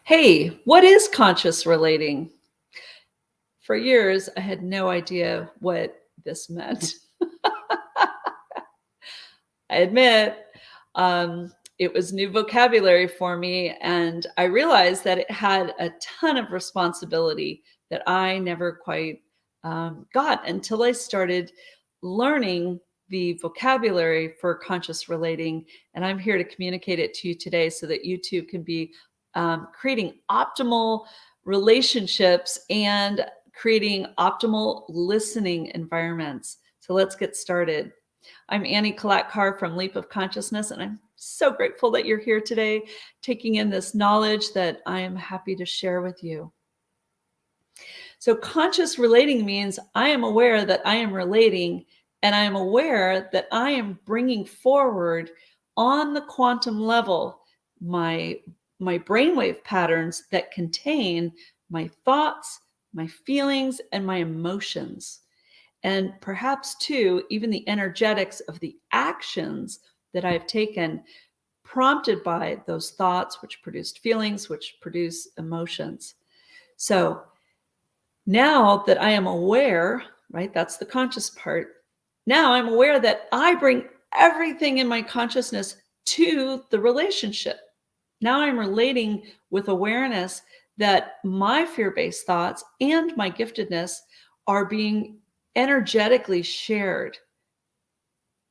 Hey, what is conscious relating? For years, I had no idea what this meant. I admit, it was new vocabulary for me, and I realized that it had a ton of responsibility that I never quite got until I started learning the vocabulary for conscious relating. And I'm here to communicate it to you today so that you too can be creating optimal relationships and creating optimal listening environments. So let's get started. I'm Annie Kalatcar from Leap of Consciousness, and I'm so grateful that you're here today, taking in this knowledge that I am happy to share with you. So, conscious relating means I am aware that I am relating, and I am aware that I am bringing forward on the quantum level my brainwave patterns that contain my thoughts, my feelings, and my emotions. And perhaps too, even the energetics of the actions that I've taken, prompted by those thoughts, which produced feelings, which produce emotions. So now that I am aware, right, that's the conscious part. Now I'm aware that I bring everything in my consciousness to the relationship. Now I'm relating with awareness that my fear-based thoughts and my giftedness are being energetically shared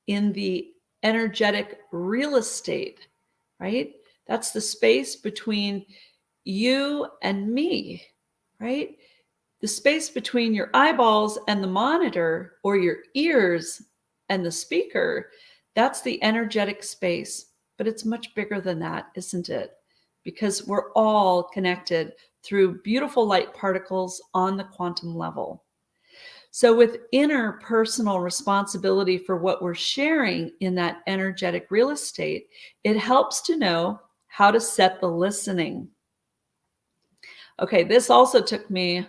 in the energetic real estate, right? That's the space between you and me, right? The space between your eyeballs and the monitor, or your ears and the speaker, that's the energetic space. But it's much bigger than that, isn't it? Because we're all connected through beautiful light particles on the quantum level. So, with interpersonal responsibility for what we're sharing in that energetic real estate, it helps to know how to set the listening. Okay, this also took me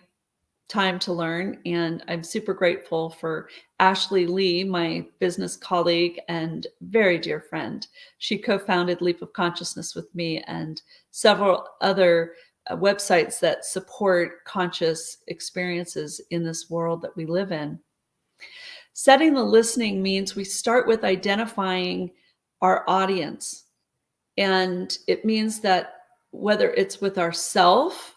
time to learn, and I'm super grateful for Ashley Lee, my business colleague and very dear friend. She co-founded Leap of Consciousness with me and several other websites that support conscious experiences in this world that we live in. Setting the listening means we start with identifying our audience, and it means that whether it's with ourself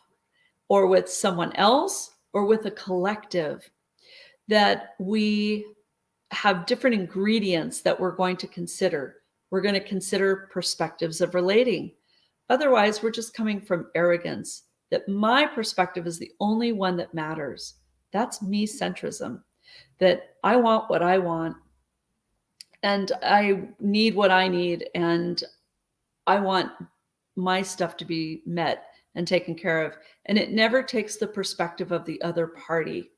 or with someone else or with a collective, that we have different ingredients that we're going to consider. We're going to consider perspectives of relating. Otherwise, we're just coming from arrogance that my perspective is the only one that matters. That's me centrism, that I want what I want and I need what I need, and I want my stuff to be met and taken care of. And it never takes the perspective of the other party.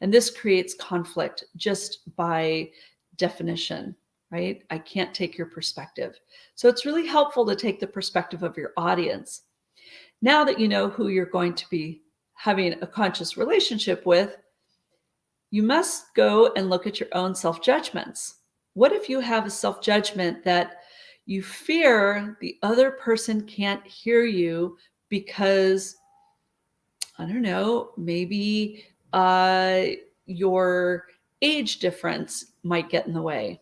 And this creates conflict just by definition, right? I can't take your perspective. So it's really helpful to take the perspective of your audience. Now that you know who you're going to be having a conscious relationship with, you must go and look at your own self-judgments. What if you have a self-judgment that you fear the other person can't hear you because, I don't know, maybe your age difference might get in the way,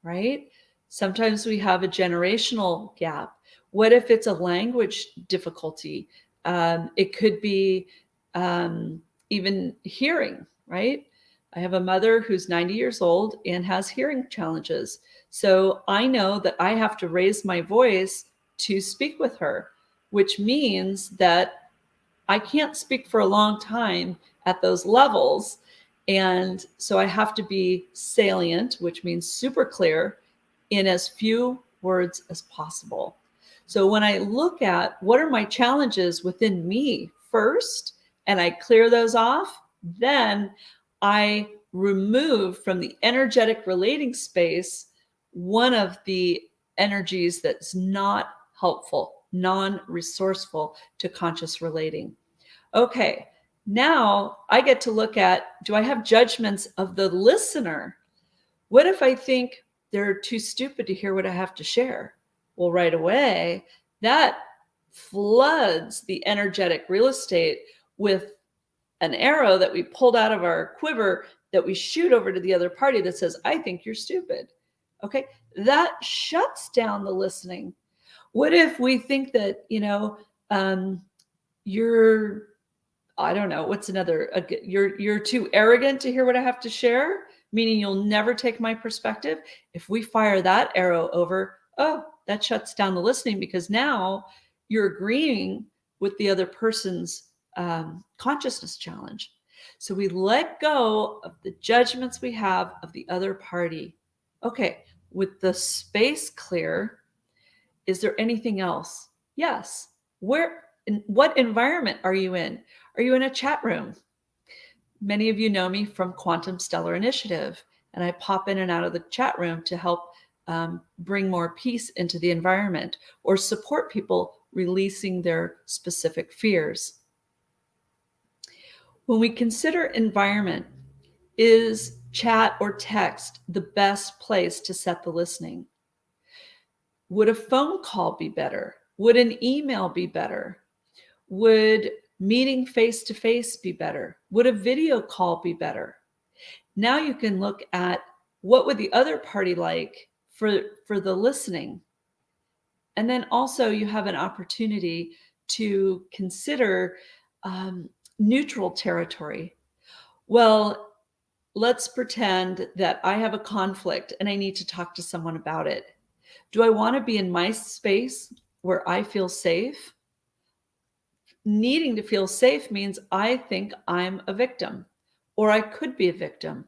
right? Sometimes we have a generational gap. What if it's a language difficulty? It could be even hearing, right? I have a mother who's 90 years old and has hearing challenges. So I know that I have to raise my voice to speak with her, which means that I can't speak for a long time at those levels. And so I have to be salient, which means super clear in as few words as possible. So when I look at what are my challenges within me first, and I clear those off, then I remove from the energetic relating space one of the energies that's not helpful, non-resourceful to conscious relating. Okay, now I get to look at, do I have judgments of the listener? What if I think they're too stupid to hear what I have to share? Well, right away, that floods the energetic real estate with an arrow that we pulled out of our quiver that we shoot over to the other party that says, I think you're stupid. Okay. That shuts down the listening. What if we think that, you're, I don't know, what's another, you're too arrogant to hear what I have to share, meaning you'll never take my perspective. If we fire that arrow over, oh, that shuts down the listening, because now you're agreeing with the other person's consciousness challenge. So we let go of the judgments we have of the other party. Okay, with the space clear, is there anything else? Yes. What environment are you in? Are you in a chat room? Many of you know me from Quantum Stellar Initiative, and I pop in and out of the chat room to help bring more peace into the environment or support people releasing their specific fears. When we consider environment, is chat or text the best place to set the listening? Would a phone call be better? Would an email be better? Would meeting face-to-face be better? Would a video call be better? Now you can look at what would the other party like for the listening. And then also you have an opportunity to consider neutral territory. Well, let's pretend that I have a conflict and I need to talk to someone about it. Do I want to be in my space where I feel safe? Needing to feel safe means I think I'm a victim, or I could be a victim,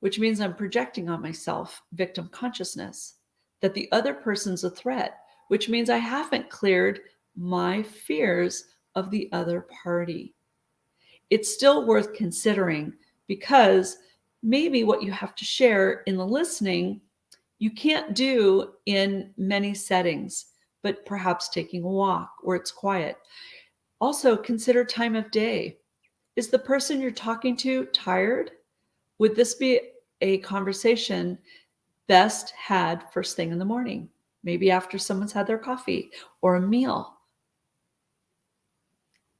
which means I'm projecting on myself victim consciousness, that the other person's a threat, which means I haven't cleared my fears of the other party. It's still worth considering, because maybe what you have to share in the listening, you can't do in many settings, but perhaps taking a walk where it's quiet. Also, consider time of day. Is the person you're talking to tired? Would this be a conversation best had first thing in the morning? Maybe after someone's had their coffee or a meal.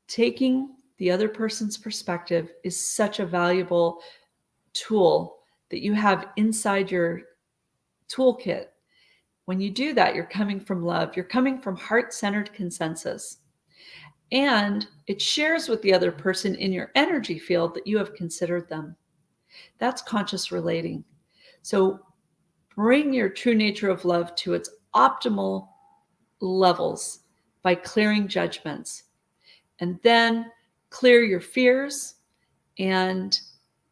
Taking the other person's perspective is such a valuable tool that you have inside your toolkit. When you do that, you're coming from love. You're coming from heart-centered consensus. And it shares with the other person in your energy field that you have considered them. That's conscious relating. So bring your true nature of love to its optimal levels by clearing judgments. And then clear your fears and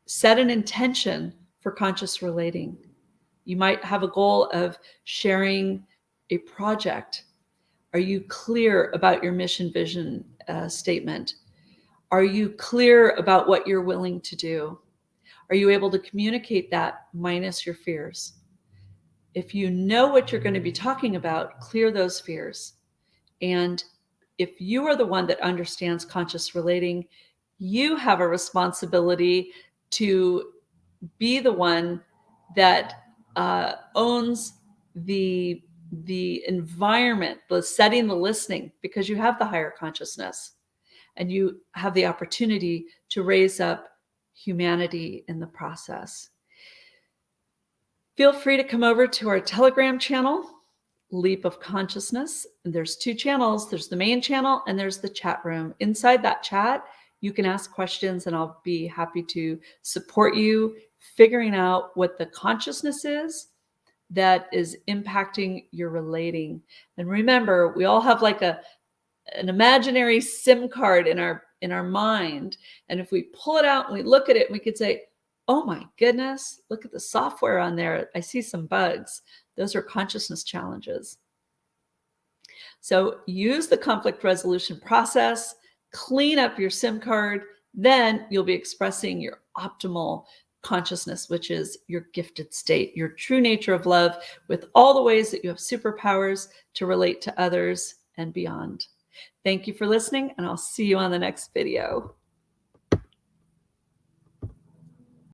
set an intention for conscious relating. You might have a goal of sharing a project. Are you clear about your mission vision statement? Are you clear about what you're willing to do? Are you able to communicate that minus your fears? If you know what you're going to be talking about, clear those fears. And if you are the one that understands conscious relating, you have a responsibility to be the one that owns the environment, the setting, the listening, because you have the higher consciousness and you have the opportunity to raise up humanity in the process. Feel free to come over to our Telegram channel, Leap of Consciousness. And there's two channels. There's the main channel and there's the chat room. Inside that chat, you can ask questions and I'll be happy to support you figuring out what the consciousness is that is impacting your relating. And remember, we all have like an imaginary SIM card in our mind. And if we pull it out and we look at it, we could say, oh my goodness, look at the software on there. I see some bugs. Those are consciousness challenges. So use the conflict resolution process, clean up your SIM card, then you'll be expressing your optimal consciousness, which is your gifted state, your true nature of love, with all the ways that you have superpowers to relate to others and beyond. Thank you for listening, and I'll see you on the next video.